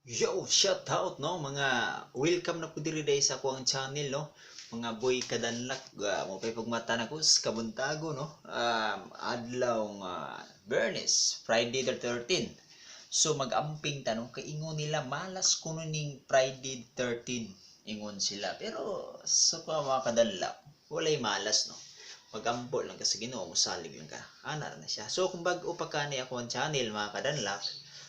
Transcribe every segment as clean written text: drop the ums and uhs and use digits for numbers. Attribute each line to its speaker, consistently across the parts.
Speaker 1: Yo, shout out no mga welcome na po diri dai sa akong channel no. Mga boy kadanlak mo pay pagmata na ko sa kabuntago no. Adlaw nga Bernes, Friday the 13th. So mag-amping tanong kay ingon nila malas kuno ning Friday 13 ingon sila. Pero sa mga kadanlak, walay malas no. Magampo lang ka sa Ginoo, musalig lang ka. Ana na siya. So kung bag-o pa kani akong channel mga kadanlak,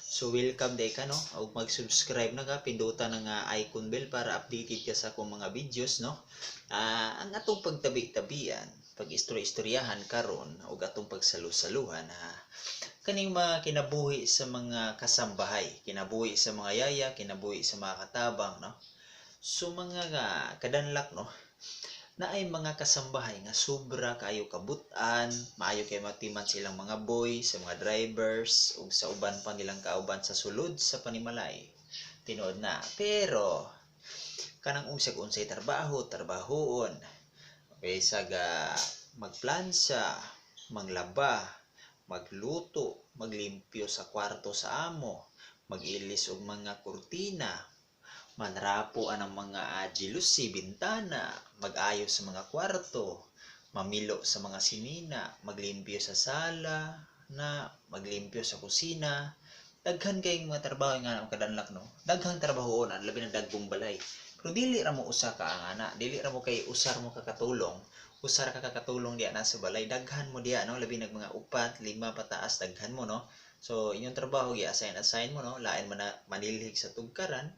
Speaker 1: so welcome day ka no, o mag-subscribe na ka, pindutan ng icon bell para updated ka sa akong mga videos no. Ang atong pagtabi-tabian, pag-istorya-istoryahan karon o atong pagsalu-saluhan kaning mga kinabuhi sa mga kasambahay, kinabuhi sa mga yaya, kinabuhi sa mga katabang no. So mga kadanlak no, na ay mga kasambahay nga sobra kayo kabutan, maayo kay matiman silang mga boy, sa mga drivers, ug sa uban pa nilang kauban sa sulod sa panimalay. Tinuod na. Pero, kanang unsay trabahoon. Okay, saga magplansa, manglaba, magluto, maglimpyo sa kwarto sa amo, mag-ilis og mga kurtina, manrapo ang mga jealousy, bintana, mag-ayos sa mga kwarto, mamilo sa mga sinina, maglimpyo sa sala, maglimpyo sa kusina. Daghan kayong mga trabaho nga ang kadanlak no. Daghang trabahoon ang labi na dagbong balay. Pero dili ra mo usa ka ang ana, dili ra mo kay usar mo kakatulong. Usar ka kakatulong diya na sa balay, daghan mo diya no, labi nag mga 4, 5 pataas daghan mo no. So inyong trabaho gi-assign mo no, lain man na manilhig sa tugkaran,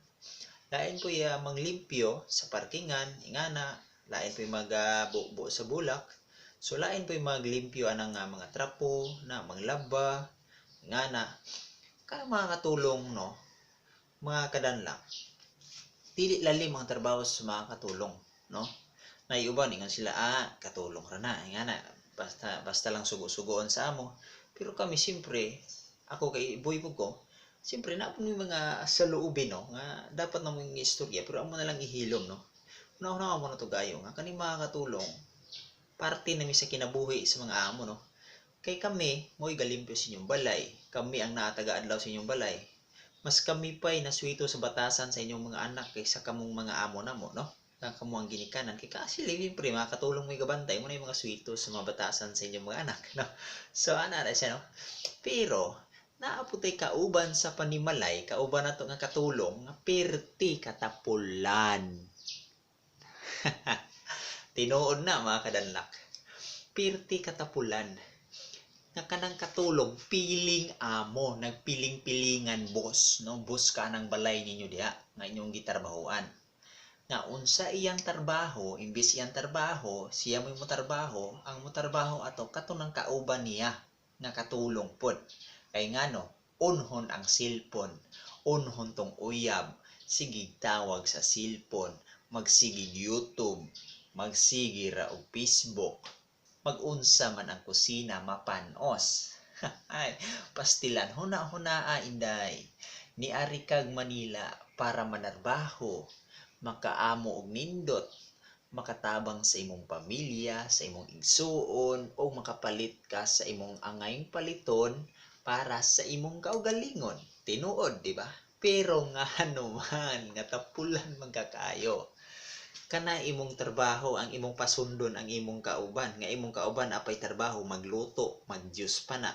Speaker 1: lain po manglimpyo sa parkingan, ingana, lain po magbuo sa bulak. So lain po maglimpyo anang mga trapo, na manglaba, ingana. Kaya mga katulong no, mga kadanlak. Dili lalim ang trabaho sa mga katulong, no? Naiuban ingon sila katulong ra na, ingana, basta lang sugo-sugoon sa amo. Pero kami siyempre, ako kay boy ko, siyempre na po mga saloobin no, nga dapat na mong istorya, pero amo na lang ihilom no. Una-una mo na to gayo nga kani mga katulong, parte na mi sa kinabuhi sa mga amo no. Kay kami mo'y galimpyo sa inyong balay, kami ang naataga-adlaw sa inyong balay. Mas kami pa'y naswito sa batasan sa inyong mga anak kaysa kamong mga amo na mo no. Na kamo ang ginikanan kay kasi siyempre mga katulong may gabantay mo na yung mga swito sa mga batasan sa inyong mga anak no. So ana ra siya no. Pero naaputay kauban sa panimalay, kauban nato nga katulong, nga perti katapulan. Tinuod na mga kadanlak. Perti katapulan. Nga kanang katulong, piling amo, nagpiling-pilingan boss, no? Boss ka nang balay ninyo diha, nga inyong gitarbahoan. Nga unsa iyang trabaho, imbis iyang trabaho, siya mo trabaho, ang motrabaho ato katunang kauban niya, nga katulong pod. Kay ngano, unhon ang cellphone, unhon tong uyab, sige tawag sa cellphone, magsigig YouTube, magsigi ra og Facebook, magunsa man ang kusina mapanos. Ay, pastilan huna-hunaa inday. Niari kag Manila para manarbaho, makaamo og nindot, makatabang sa imong pamilya, sa imong igsuon, o makapalit ka sa imong angayng paliton para sa imong kaugalingon. Tinuod, di ba? Pero nga man, nga tapulan magkakaayo. Kana imong trabaho, ang imong pasundon, ang imong kauban. Nga imong kauban, apay trabaho, magluto, mag-juice pa na,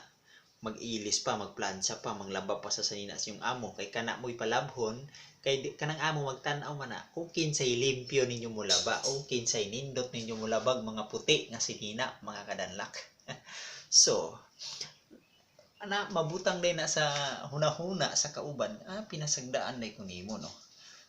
Speaker 1: mag-ilis pa, magplansa pa, manglaba pa sa sanina sa iyong amo. Kay kana mo'y palabhon, kay kanang amo magtan-aw man na, kung kinsay limpyo ninyo mulaba, o kinsay nindot ninyo mulabag, mga puti nga sinina, mga kadanlak. So, mabutang din na sa hunahuna sa kauban, pinasagdaan na ko nimo no.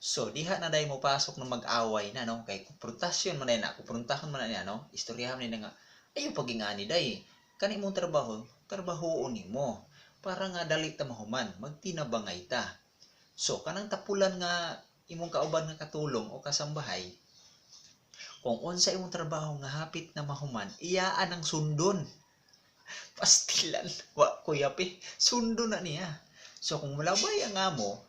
Speaker 1: So diha na day mo pasok ng mag-away na no, kay konfrontasyon man na, konfrontahon man na no, istoryahan ni nga ayo pagingani day, kani mong trabahoon nimo para nga dali ta mahuman, magtinabangay ta. So kanang tapulan nga imong kauban nga katulong o kasambahay, kung unsa imong trabaho nga hapit na mahuman, iyaan ang sundon. Pastilan, wa kuyapi, sundo na niya. So kung malabay ang amo,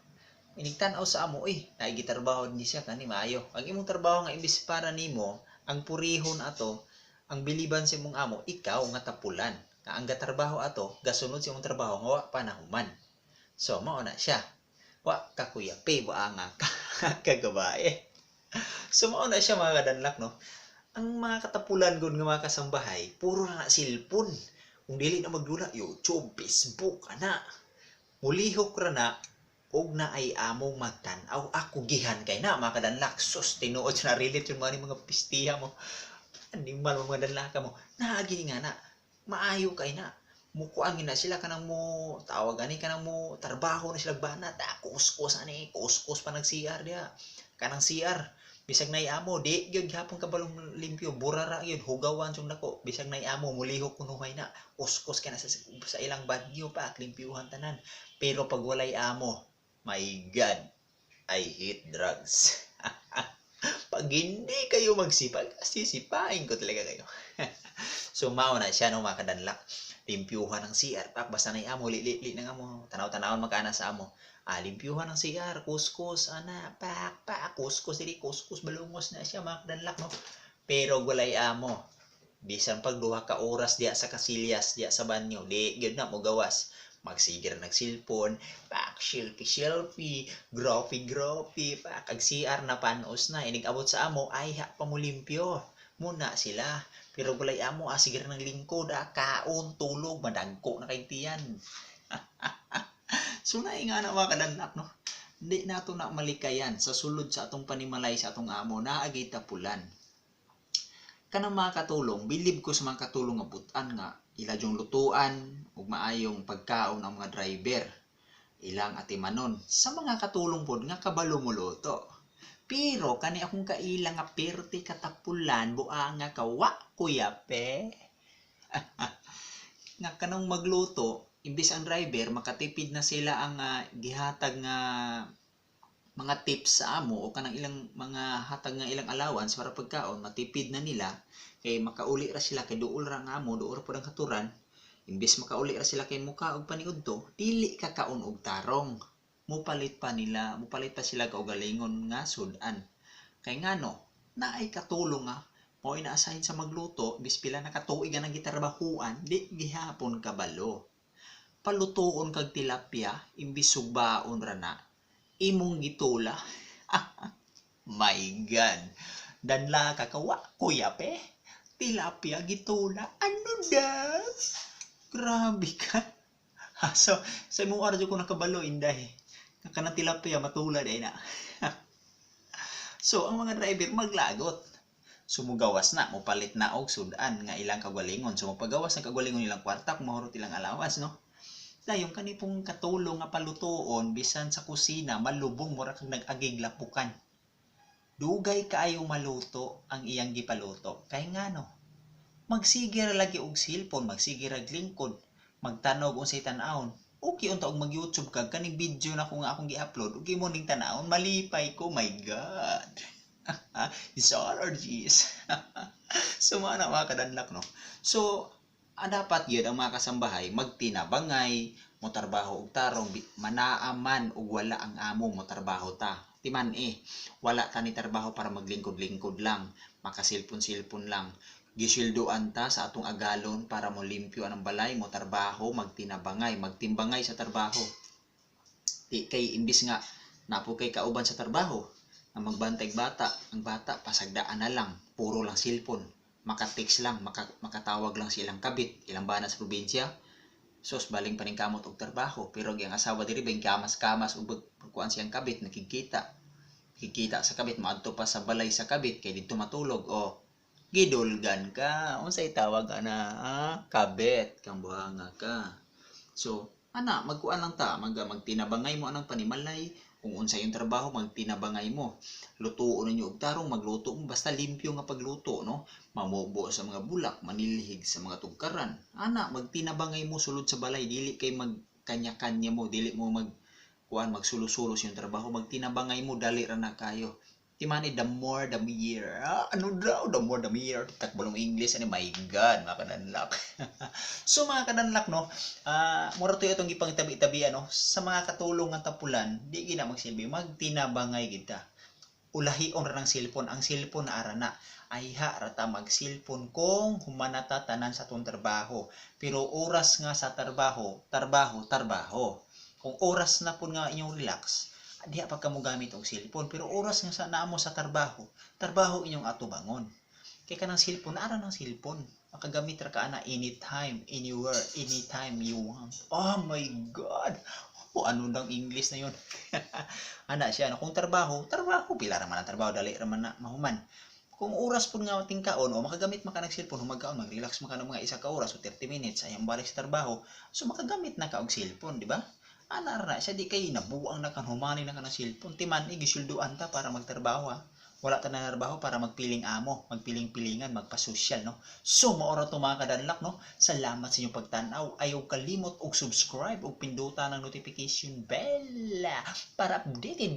Speaker 1: inigtanaw sa amo, naigitrabaho ni siya kani maayo. Ang imong trabaho nga imbis para nimo, ang purihon ato, ang biliban sa imong amo, ikaw nga tapulan. Nga ang gatrabaho ato, gasunod sa imong trabaho nga wa pa nahuman. So mao na siya. wa ka kuyape wa nga ka kagabae. So mao na siya mga kadanlak no. Ang mga katapulan gud nga mga kasambahay, puro na cellphone. Kung dili na magdula, YouTube, Facebook, ana. Mulihok ra na, og na ay among magtan-aw. Ako gihan kay na, mga kadanlak. Sus, tinuod na relate yung mga pistiha mo. Animal mga danlaka mo. Naagi nga na, maayo kay na. Mukuangin na sila kanang mo, tawag ani kanang mo, trabaho na sila banat. Kuskus ani, kuskus pa nag-CR dia. Kanang CR. Bisag na iamo, di gyud gihapon kabalong limpyo, burara gyud, hugawan sung nako. Bisag na iamo, mulihok kunuhay na, kuskus ka na sa ilang bagyo pa, limpyuhan tanan. Pero pag walay amo, my God, I hate drugs. Pag hindi kayo magsipag, sisipain ko talaga kayo. So, mao na siya no mga kadanlak. Limpyuhan ng CR, pak, basta na iamo, li na nga mo, tanaw-tanawon makana sa amo. Limpyuhan ng CR, kuskus, ana, pak, kuskus, dili kuskus, balungos na siya, mga kadanlak, no? Pero walay amo, bisan pag duha ka oras diya sa kasilyas, diya sa banyo, di, gyud na mo gawas. Magsigir nagsilpon, pak, selfie, gropi, pak, ag CR na panos na, inigabot sa amo, ay ha, pamulimpyo, muna sila. Pero walay amo, sigir ng lingkod, kaon, tulog, madagko na kay tiyan. So nga na mga kadanlak no. Hindi nato na malikayan sa sulod sa atong panimalay sa atong amo naagay tapulan. Kanang mga katulong, bilib ko sa mga katulong nga butan nga ila yung lutuan ug maayong pagkaon ng mga driver. Ilang atimanon sa mga katulong pod nga kabalo mo luto. Pero kani akong kailang nga perti katapulan buang nga kawa kuyape. Nga kanang magluto imbis ang driver makatipid na sila ang gihatag nga mga tips sa amo o kanang ilang mga hatag nga ilang allowance para pagkaon matipid na nila kay makauli ra sila kay duol ra nga amo duol ra pud ang katuran imbis makauli ra sila kay muka og paniudto dili ka kaon og tarong mupalit pa sila og galingon nga sudan kay ngano naay katulong nga mo ina-assign sa magluto bis pila na katuig nga gitrabahuan di gihapon kabalo palutuon kag tilapia imbis sugbaon ra na imong gitula. My God. Danla kakawa kuyape. Tilapia gitula. Ano da? Grabe ka. So, sa imong oras ko nakabalo inday. Kanang tilapia matula day na. So, ang mga driver maglagot. Sumugawas na, mupalit na og sudan nga ilang kagalingon. So, mapagawas ng kagalingon ilang kwarta kung mahurot ilang allowance, no? Yung kanipong katulong nga palutoon bisan sa kusina malubong mura kag nag-agig lapukan. Dugay kaayo maluto ang iyang gipaluto. Kay ngano? Magsigir lagi og cellphone, magsigir ag lingkod, magtanog unsay tan-awon. Okay unta og mag-YouTube kag kaning video na ko nga akong gi-upload, okay mo ning tan-awon, malipay ko, my God. It's allergies. So mga kadanlak no. So dapat yun ang mga kasambahay magtinabangay motarbaho og tarong manaaman og wala ang amo motarbaho ta timan wala ta ni trabaho para maglingkod-lingkod lang makasilpon-silpon lang gisilduan ta sa atong agalon para mo limpyo ang balay motarbaho magtinabangay magtimbangay sa trabaho di kay imbis nga napo kay kauban sa trabaho nga magbantay bata ang bata pasagdaan na lang puro lang silpon maka-text lang, makatawag lang silang kabit, ilang bana sa probinsya. Sos, baling pa rin kamot og trabaho. Pero ang asawa diri, bang kamas-kamas o pagkuhan siyang kabit, nakikita. Nakikita sa kabit, maadto pa sa balay sa kabit, kay dito matulog. O, gidulgan ka. Unsay tawag na, kabit, kang buhanga ka. So, magkuhan lang ta, magtinabangay mo anang panimalay, kung unsay yung trabaho, magtinabangay mo. Lutuon ninyo og tarong, magluto mo, basta limpyo nga pagluto, no? Mamubo sa mga bulak, manilhig sa mga tugkaran. Magtinabangay mo sulod sa balay, dili kay magkanya-kanya mo, dili mo magsulo-sulos yung trabaho, magtinabangay mo, dali ra na kayo. Timani, the more the merrier. Ano daw? The more the merrier. Takbalong English. My God, mga kadanlak. So, mga kadanlak, no? Mura to itong ipang tabi-tabi, ano? Sa mga katulong ng tapulan, di gina magsilbi, magtinabangay kita. Ulahion ra ng cellphone. Ang cellphone na arana. Ay rata mag-cellphone kung humanata tanan sa itong trabaho. Pero oras nga sa trabaho. Kung oras na po nga inyong relax, diha pa kamo gamit og cellphone, pero oras nga sa naa mo sa trabaho inyong atubangon. Kay kanang cellphone, ara ng cellphone. Makagamit ra ka ana anytime, anywhere, anytime you want. Oh my God! O ano nang English na yun? Ana siya, no? Kung trabaho, pila raman ang trabaho, dali raman na mahuman. Kung oras po nga tingkaon, o makagamit maka ng cellphone, humagkaon, mag-relax maka ng mga isa ka oras o 30 minutes, ayang balik sa trabaho, so makagamit na ka og cellphone, di ba? Ana ra siya, di kay nabuang na kan, humani na ka ng cellphone, timan, igisulduan ta para magtrabaho, ha? Wala ta na trabaho para magpiling amo, magpiling-pilingan, magpasosyal, no? So, maora to mga kadanlak, no? Salamat sa inyong pagtanaw. Ayaw kalimot og subscribe og pindutan ng notification bell para updated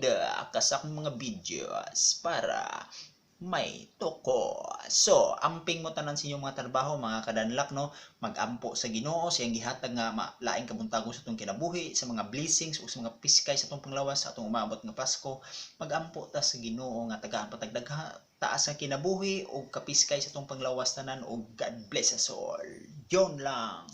Speaker 1: ka sa akong mga videos para may toko. So, amping mo tanan sa inyong mga trabaho, mga kadanlak, no? Magampo sa Ginoo, siyang gihatag nga laing kabuntagon sa atong kinabuhi, sa mga blessings o sa mga piskay sa atong panglawas sa atong umabot nga Pasko. Magampo ta sa Ginoo nga tagaan patagdagha taas ang kinabuhi o kapiskay sa atong panglawas tanan, o God bless us all. Yon lang.